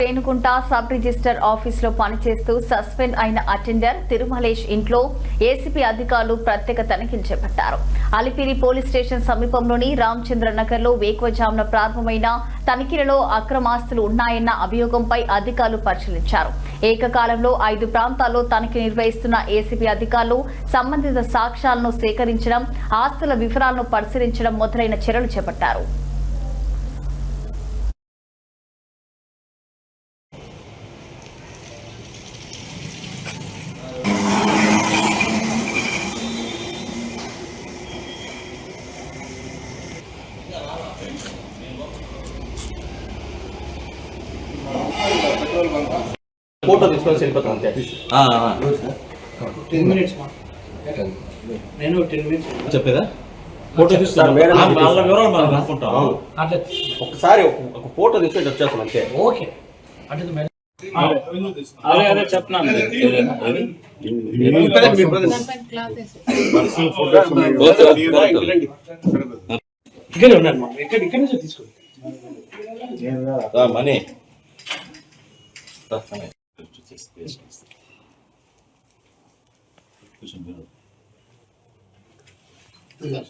Renigunta sub register ఆఫీసులో పనిచేస్తూ suspend అయిన అటెండర్ తిరుమలేష్ ఇంట్లో ఏసీపీ అధికారులు ప్రత్యేక తనిఖీలు చేపట్టారు. అలిపిరి పోలీస్ స్టేషన్ సమీపంలోని రామచంద్ర నగర్ లో వేకువజామున ప్రారంభమైన తనిఖీలలో అక్రమాస్తులు ఉన్నాయన్న అభియోగంపై అధికారులు పరిశీలించారు. ఏకకాలంలో 5 ప్రాంతాల్లో తనిఖీ నిర్వహిస్తున్న ఏసీపీ అధికారులు సంబంధిత సాక్ష్యాలను సేకరించడం, ఆస్తుల వివరాలను పరిశీలించడం మొదలైన చర్యలు చేపట్టారు. ఫోటో తీసుకొని వెళ్ళిపోతాం అంతే. 10 minutes నేను 10 minutes చెప్పేదా ఫోటో తీస్తాను ఒకసారి ఒక ఫోటో తీసుకొని వచ్చేస్తాం అంతే. ఓకే అంటే చెప్తున్నాను ఇక్కడ ఉన్నాడు మా ఇక్కడ నుంచి తీసుకోండి మనీ Yes.